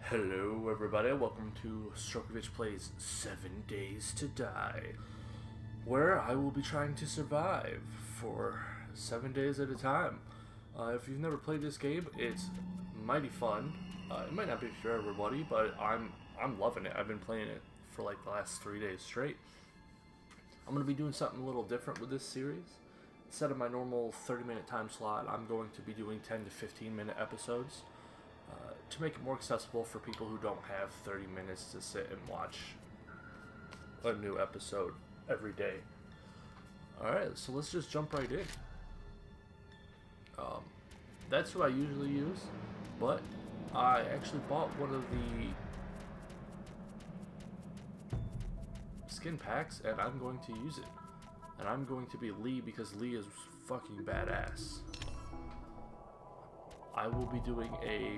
Hello everybody, welcome to Strokovich Plays 7 Days to Die, where I will be trying to survive for 7 days at a time. If you've never played this game, it's mighty fun. It might not be for everybody, but I'm loving it. I've been playing it for like the last 3 days straight. I'm going to be doing something a little different with this series. Instead of my normal 30-minute time slot, I'm going to be doing 10 to 15-minute episodes. To make it more accessible for people who don't have 30 minutes to sit and watch a new episode every day. Alright, so let's just jump right in. That's who I usually use, but I actually bought one of the skin packs and I'm going to use it. And I'm going to be Lee because Lee is fucking badass. I will be doing a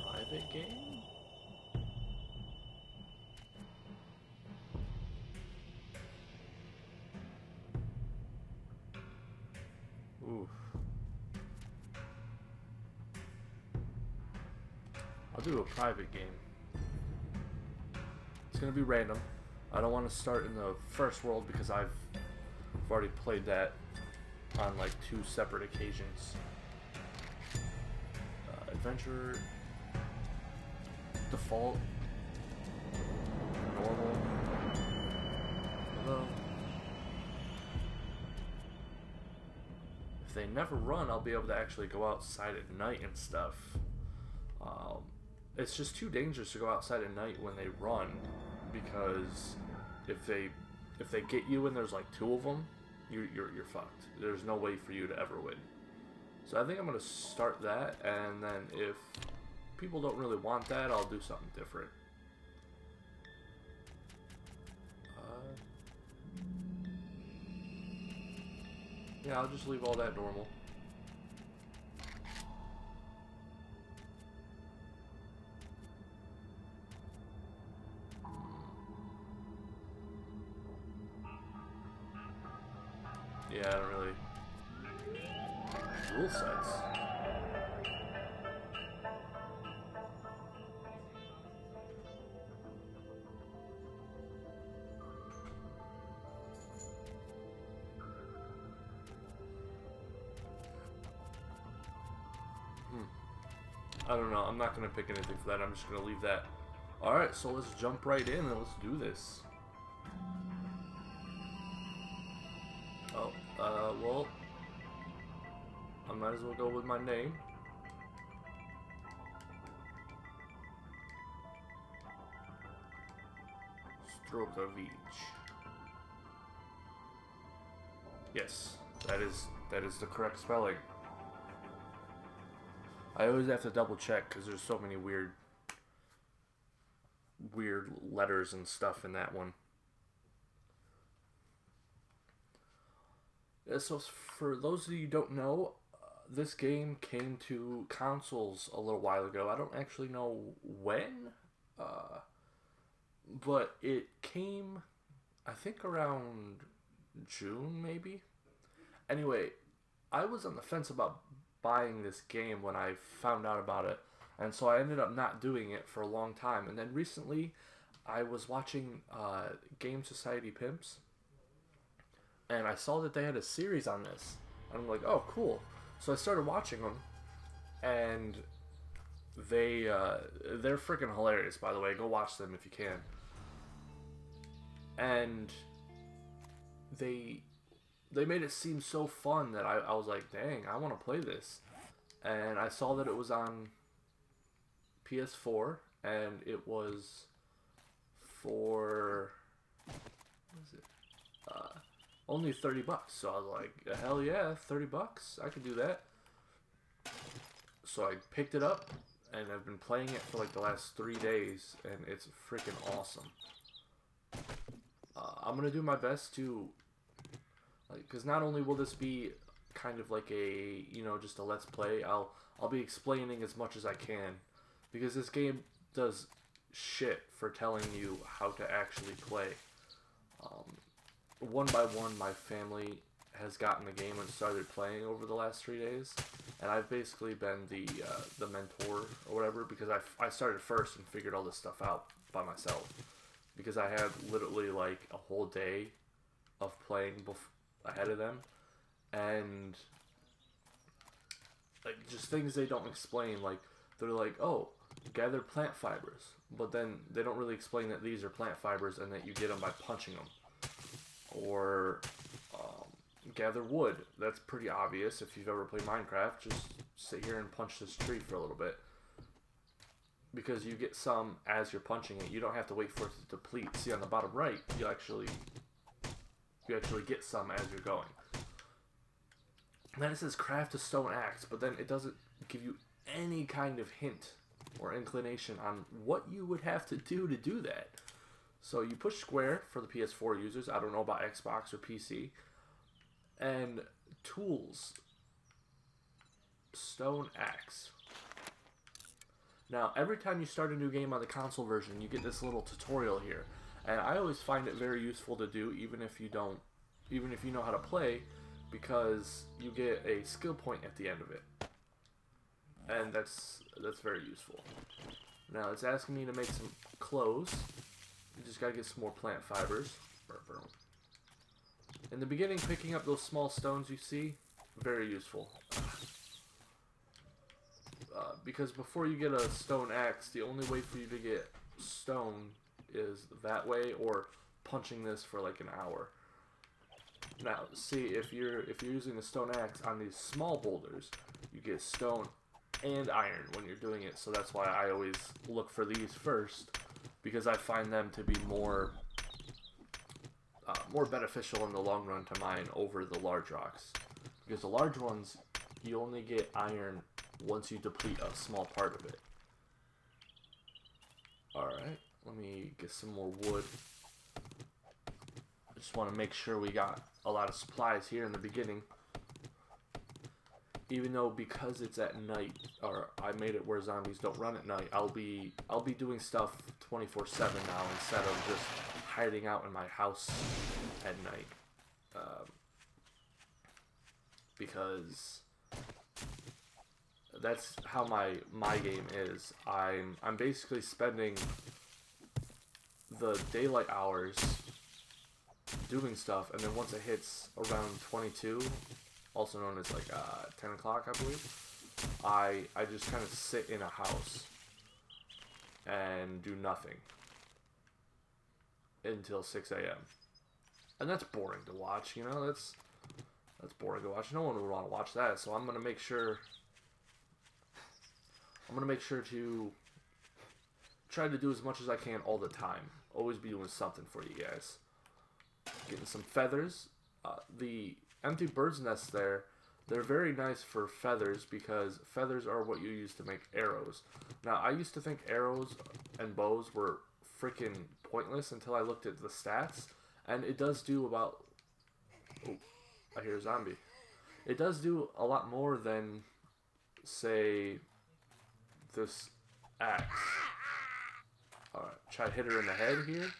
private game? Oof. I'll do a private game. It's gonna be random. I don't want to start in the first world because I've already played that on like 2 separate occasions. Adventure, default, normal, hello. If they never run, I'll be able to actually go outside at night and stuff. It's just too dangerous to go outside at night when they run, because if they get you and there's like 2 of them, you're fucked. There's no way for you to ever win. So I think I'm going to start that, and then if people don't really want that, I'll do something different. Yeah, I'll just leave all that normal. Yeah, I don't really... Rule sets. I don't know. I'm not going to pick anything for that. I'm just going to leave that. Alright, so let's jump right in and let's do this. Well, I might as well go with my name. Strokovich. Yes, that is the correct spelling. I always have to double check because there's so many weird letters and stuff in that one. So for those of you who don't know, this game came to consoles a little while ago. I don't actually know when, but it came, I think around June maybe. Anyway, I was on the fence about buying this game when I found out about it, and so I ended up not doing it for a long time. And then recently I was watching Game Society Pimps, and I saw that they had a series on this. And I'm like, oh, cool. So I started watching them, and they're freaking hilarious, by the way. Go watch them if you can. And they made it seem so fun that I was like, dang, I want to play this. And I saw that it was on PS4, and it was for, what is it? Only $30. So I was like, hell yeah, $30. I could do that. So I picked it up, and I've been playing it for like the last 3 days, and it's freaking awesome. I'm gonna do my best to, like, because not only will this be kind of like a, you know, just a let's play, I'll be explaining as much as I can, because this game does shit for telling you how to actually play. One by one, my family has gotten the game and started playing over the last 3 days, and I've basically been the mentor or whatever, because I started first and figured all this stuff out by myself, because I had literally like a whole day of playing ahead of them, and like just things they don't explain. Like they're like, oh, gather plant fibers, but then they don't really explain that these are plant fibers and that you get them by punching them. Or gather wood. That's pretty obvious if you've ever played Minecraft. Just sit here and punch this tree for a little bit, because you get some as you're punching it. You don't have to wait for it to deplete. See, on the bottom right, you actually get some as you're going. And then it says craft a stone axe, but then it doesn't give you any kind of hint or inclination on what you would have to do that. So you push square for the PS4 users. I don't know about Xbox or PC. And tools. Stone axe. Now, every time you start a new game on the console version, you get this little tutorial here. And I always find it very useful to do, even if you know how to play, because you get a skill point at the end of it. And that's very useful. Now, it's asking me to make some clothes. You just gotta get some more plant fibers. In the beginning, picking up those small stones you see, very useful. Because before you get a stone axe, the only way for you to get stone is that way, or punching this for like an hour. Now, see, if you're using the stone axe on these small boulders, you get stone and iron when you're doing it. So that's why I always look for these first, because I find them to be more beneficial in the long run to mine over the large rocks. Because the large ones, you only get iron once you deplete a small part of it. Alright, let me get some more wood. I just want to make sure we got a lot of supplies here in the beginning. Even though, because it's at night, or I made it where zombies don't run at night, I'll be doing stuff 24/7 now, instead of just hiding out in my house at night. Because that's how my game is. I'm basically spending the daylight hours doing stuff, and then once it hits around 22, also known as like 10 o'clock, I believe, I just kind of sit in a house and do nothing until 6 a.m. And that's boring to watch, you know. That's boring to watch. No one would want to watch that. So I'm gonna make sure to try to do as much as I can all the time. Always be doing something for you guys. Getting some feathers. The empty bird's nests there, they're very nice for feathers, because feathers are what you use to make arrows. Now, I used to think arrows and bows were freaking pointless until I looked at the stats, and it does do about... Oh, I hear a zombie. It does do a lot more than, say, this axe. Alright, try to hit her in the head here.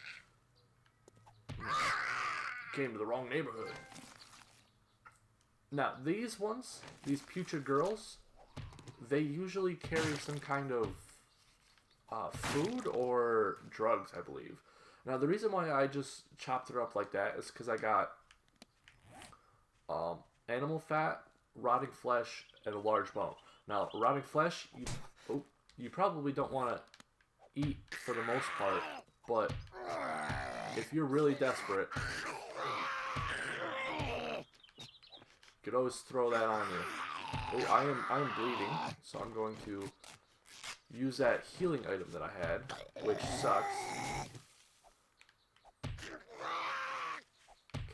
Came to the wrong neighborhood. Now, these ones, these putrid girls, they usually carry some kind of food or drugs, I believe. Now, the reason why I just chopped her up like that is because I got animal fat, rotting flesh, and a large bone. Now, rotting flesh, you probably don't want to eat for the most part, but if you're really desperate, you could always throw that on you. Oh, I am bleeding, so I'm going to use that healing item that I had, which sucks.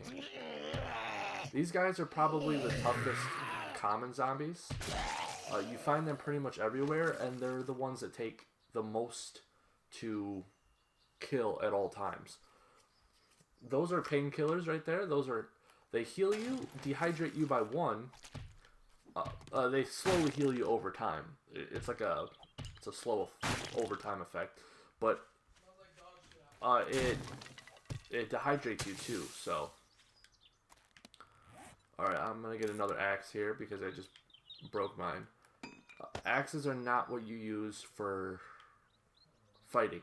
Okay. These guys are probably the toughest common zombies. You find them pretty much everywhere, and they're the ones that take the most to kill at all times. Those are painkillers right there. They heal you, dehydrate you by 1. They slowly heal you over time. It's a slow overtime effect, but it dehydrates you too. So, all right, I'm gonna get another axe here because I just broke mine. Axes are not what you use for fighting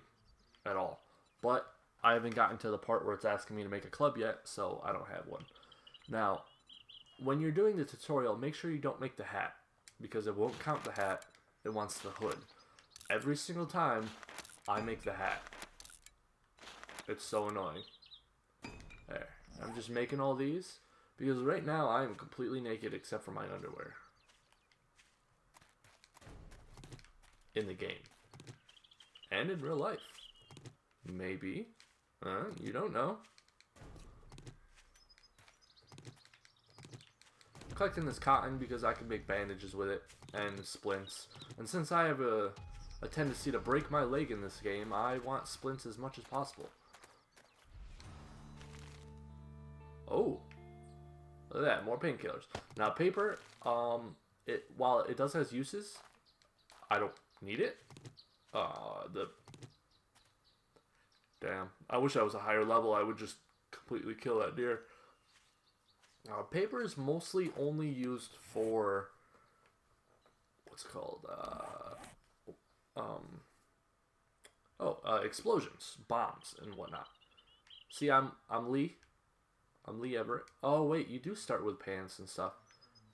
at all. But I haven't gotten to the part where it's asking me to make a club yet, so I don't have one. Now, when you're doing the tutorial, make sure you don't make the hat, because it won't count the hat, it wants the hood. Every single time, I make the hat. It's so annoying. There. I'm just making all these, because right now I am completely naked except for my underwear. In the game. And in real life. Maybe. You don't know. I'm collecting this cotton because I can make bandages with it and splints. And since I have a tendency to break my leg in this game, I want splints as much as possible. Oh. Look at that, more painkillers. Now paper, while it does has uses, I don't need it. Damn. I wish I was a higher level. I would just completely kill that deer. Paper is mostly only used for what's it called? Explosions, bombs, and whatnot. See, I'm Lee. I'm Lee Everett. Oh wait, you do start with pants and stuff.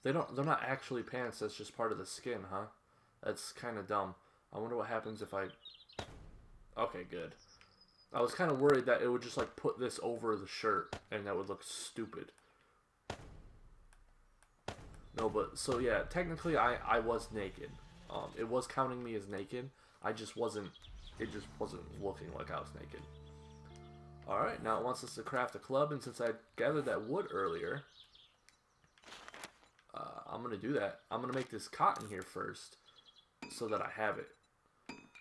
They're not actually pants. That's just part of the skin, huh? That's kind of dumb. I wonder what happens if I. Okay, good. I was kind of worried that it would just like put this over the shirt and that would look stupid. No, but so yeah, technically I was naked. It was counting me as naked. It just wasn't looking like I was naked. Alright, now it wants us to craft a club, and since I gathered that wood earlier, I'm going to do that. I'm going to make this cotton here first so that I have it.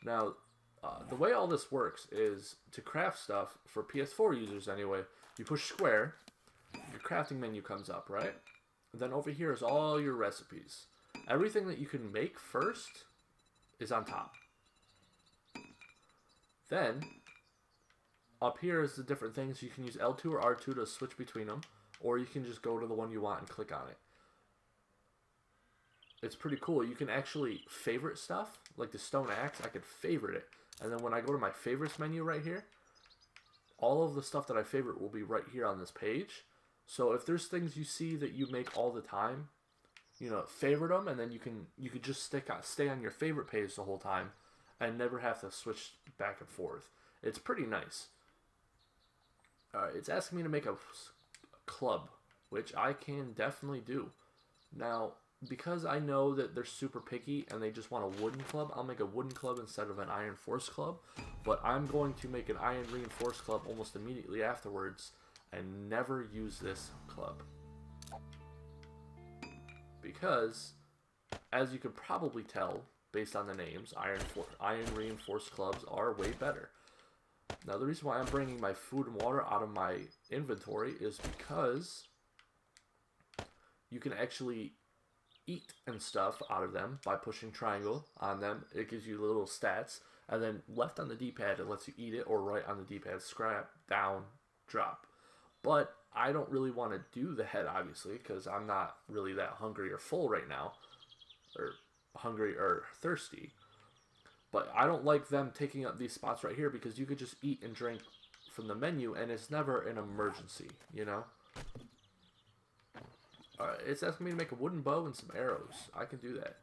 Now, the way all this works is to craft stuff, for PS4 users anyway, you push square, your crafting menu comes up, right? And then over here is all your recipes. Everything that you can make first is on top. Then, up here is the different things. You can use L2 or R2 to switch between them, or you can just go to the one you want and click on it. It's pretty cool. You can actually favorite stuff, like the stone axe. I could favorite it, and then when I go to my favorites menu right here, all of the stuff that I favorite will be right here on this page. So if there's things you see that you make all the time, you know, favorite them, and then you could just stay on your favorite page the whole time, and never have to switch back and forth. It's pretty nice. Alright, it's asking me to make a club, which I can definitely do. Now, because I know that they're super picky and they just want a wooden club, I'll make a wooden club instead of an iron force club. But I'm going to make an iron reinforced club almost immediately afterwards and never use this club. Because, as you could probably tell, based on the names, iron reinforced clubs are way better. Now, the reason why I'm bringing my food and water out of my inventory is because you can actually eat and stuff out of them by pushing triangle on them. It gives you little stats, and then left on the D-pad it lets you eat it, or right on the D-pad, scrap, down, drop. But I don't really want to do the head, obviously, because I'm not really that hungry or full right now, or hungry or thirsty. But I don't like them taking up these spots right here, because you could just eat and drink from the menu, and it's never an emergency, you know? Alright, it's asking me to make a wooden bow and some arrows. I can do that.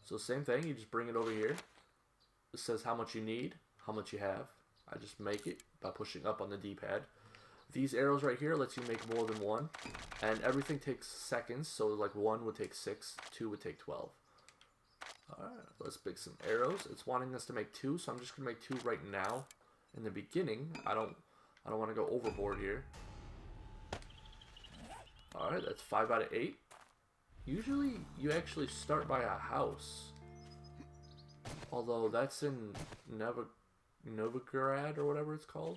So same thing, you just bring it over here. It says how much you need, how much you have. I just make it by pushing up on the D-pad. These arrows right here lets you make more than one. And everything takes seconds, so like 1 would take 6, 2 would take 12. Alright, let's make some arrows. It's wanting us to make 2, so I'm just going to make 2 right now. In the beginning, I don't want to go overboard here. Alright, that's 5 out of 8. Usually, you actually start by a house. Although, that's in Novograd or whatever it's called.